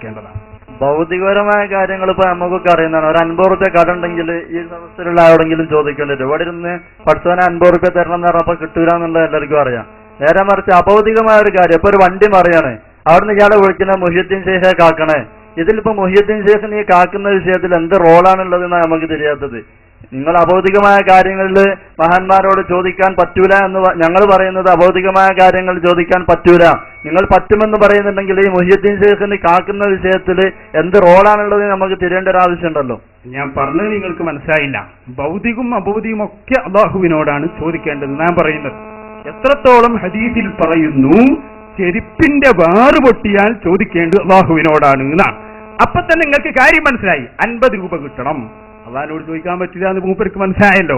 മനസ്സിലാക്കേണ്ടതാണ്. ഭൗതികപരമായ കാര്യങ്ങൾ ഇപ്പൊ നമുക്കൊക്കെ അറിയുന്നതാണ്. ഒരു 50 റുപ്യ കട ഉണ്ടെങ്കിൽ ഈ സമയത്തിലുള്ള ആരോടെങ്കിലും ചോദിക്കേണ്ടി വരും. ഇവിടെ ഇരുന്ന് പഠിച്ചവനെ 50 റുപ്യ തരണം എന്ന് പറഞ്ഞപ്പോ കിട്ടൂല എന്നുള്ളത് എല്ലാവർക്കും അറിയാം. നേരെ മറിച്ച് അഭൗതികമായ ഒരു കാര്യം, ഇപ്പൊ ഒരു വണ്ടി മറിയാണ്, അവിടുന്ന് ഇയാളെ വിളിക്കുന്ന മുഹ്യിദ്ദീൻ ശേഖ കാക്കണേ. ഇതിലിപ്പോ മുഹ്യിദ്ദീൻ ശേഖ് നീ കാക്കുന്ന വിഷയത്തിൽ എന്ത് റോളാണുള്ളത് എന്നാണ് നമുക്ക് தெரியாത്തത്. നിങ്ങൾ അഭൗതികമായ കാര്യങ്ങളിൽ മഹാന്മാരോട് ചോദിക്കാൻ പറ്റൂല എന്ന് ഞങ്ങൾ പറയുന്നത് അഭൗതികമായ കാര്യങ്ങൾ ചോദിക്കാൻ പറ്റൂല. നിങ്ങൾ പറ്റുമെന്ന് പറയുന്നുണ്ടെങ്കിൽ ഈ മുഹ്യിദ്ദീൻ ശേഖിന് കാക്കുന്ന വിഷയത്തിൽ എന്ത് റോളാണുള്ളത് നമുക്ക് തിരിയേണ്ട ഒരു ആവശ്യമുണ്ടല്ലോ. ഞാൻ പറഞ്ഞത് നിങ്ങൾക്ക് മനസ്സിലായില്ല. ഭൗതികവും അഭൗതികവും ഒക്കെ അള്ളാഹുവിനോടാണ് ചോദിക്കേണ്ടത്. ഞാൻ പറയുന്നത് എത്രത്തോളം ഹദീസിൽ പറയുന്നു, ചെരുപ്പിന്റെ വാറ് പൊട്ടിയാൽ ചോദിക്കേണ്ടത് അള്ളാഹുവിനോടാണ് എന്നാണ്. അപ്പൊ തന്നെ നിങ്ങൾക്ക് കാര്യം മനസ്സിലായി. 50 രൂപ കിട്ടണം, അള്ളാഹിനോട് ചോദിക്കാൻ പറ്റില്ല എന്ന് മൂപ്പർക്ക് മനസ്സിലായല്ലോ.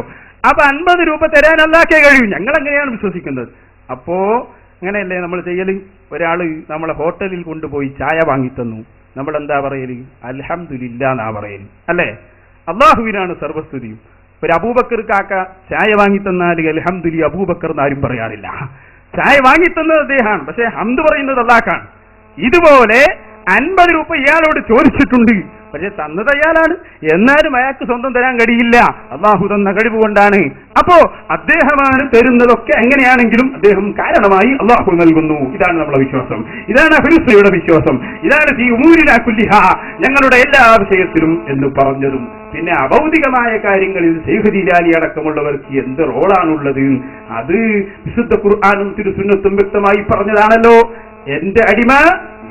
അപ്പൊ 50 രൂപ തരാൻ അള്ളാഹ്ക്കേ കഴിയും. ഞങ്ങൾ അങ്ങനെയാണ് വിശ്വസിക്കുന്നത്. അപ്പോ അങ്ങനെയല്ലേ നമ്മൾ ചെയ്യല്? ഒരാള് നമ്മളെ ഹോട്ടലിൽ കൊണ്ടുപോയി ചായ വാങ്ങിത്തന്നു, നമ്മൾ എന്താ പറയല്? അൽഹംദുലില്ലാ എന്നാ പറയല്, അല്ലേ? അള്ളാഹുവിനാണ് സർവസ്തുതിയും. ഒരു അബൂബക്കർ കാക്ക ചായ വാങ്ങിത്തന്നാൽ അൽഹംദുലില്ലാ അബൂബക്കർ എന്നാരും പറയാറില്ല. ചായ വാങ്ങിത്തന്നത് അദ്ദേഹമാണ്, പക്ഷെ ഹംദ് പറയുന്നത് അള്ളാഹ്ക്കാണ്. ഇതുപോലെ 50 രൂപ ഇയാളോട് ചോദിച്ചിട്ടുണ്ട്, പക്ഷെ തന്നത് അയാളാണ്. എന്നാലും അയാൾക്ക് സ്വന്തം തരാൻ കഴിയില്ല, അള്ളാഹു തന്ന കഴിവ് കൊണ്ടാണ്. അപ്പോ അദ്ദേഹമാണ് തരുന്നതൊക്കെ. എങ്ങനെയാണെങ്കിലും അദ്ദേഹം കാരണമായി അള്ളാഹു നൽകുന്നു. ഇതാണ് നമ്മളെ വിശ്വാസം, ഇതാണ് അഹ്ലുസുന്നയുടെ വിശ്വാസം, ഇതാണ് ഈ ഉമൂരിനാ കുല്ലിഹാ, ഞങ്ങളുടെ എല്ലാ വിഷയത്തിലും എന്ന് പറഞ്ഞതും. പിന്നെ അഭൗതികമായ കാര്യങ്ങളിൽ ശൈഖ് ജീലാനി അടക്കമുള്ളവർക്ക് എന്ത് റോളാണുള്ളത്? അത് വിശുദ്ധ ഖുർആനും തിരുസുന്നത്തും വ്യക്തമായി പറഞ്ഞതാണല്ലോ. എന്റെ അടിമ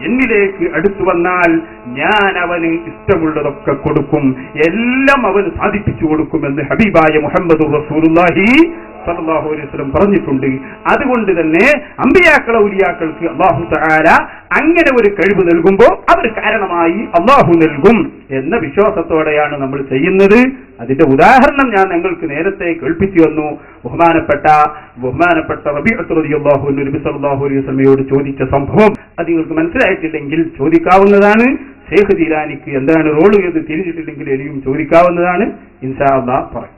എന്നിലേക്ക് അടുത്തു വന്നാൽ ഞാൻ അവന് ഇഷ്ടമുള്ളതൊക്കെ കൊടുക്കും, എല്ലാം അവന് സാധിപ്പിച്ചു കൊടുക്കുമെന്ന് ഹബീബായ മുഹമ്മദുർ റസൂലുള്ളാഹി സല്ലല്ലാഹു അലൈഹി വസല്ലം പറഞ്ഞിട്ടുണ്ട്. അതുകൊണ്ട് തന്നെ അമ്പിയാക്കൾ ഔലിയാക്കൾക്ക് അല്ലാഹു തആല അങ്ങനെ ഒരു കഴിവ് നൽകുമ്പോൾ അവർ കാരണമായി അല്ലാഹു നൽകും എന്ന വിശ്വാസത്തോടെയാണ് നമ്മൾ ചെയ്യുന്നത്. അതിന്റെ ഉദാഹരണം ഞാൻ നിങ്ങൾക്ക് നേരത്തെ കേൾപ്പിച്ചു വന്നു. ബഹുമാനപ്പെട്ട റബീഅത്ത് റളിയല്ലാഹു അൻഹു നബി സല്ലല്ലാഹു അലൈഹി വസല്ലമയോട് ചോദിച്ച സംഭവം അത് നിങ്ങൾക്ക് മനസ്സിലായിട്ടില്ലെങ്കിൽ ചോദിക്കാവുന്നതാണ്. ശൈഖ് ജീലാനിക്ക് എന്താണ് റോള് എന്ന് തിരിഞ്ഞിട്ടില്ലെങ്കിൽ ഇനിയും ചോദിക്കാവുന്നതാണ്. ഇൻഷാ അല്ലാഹ് പറയും.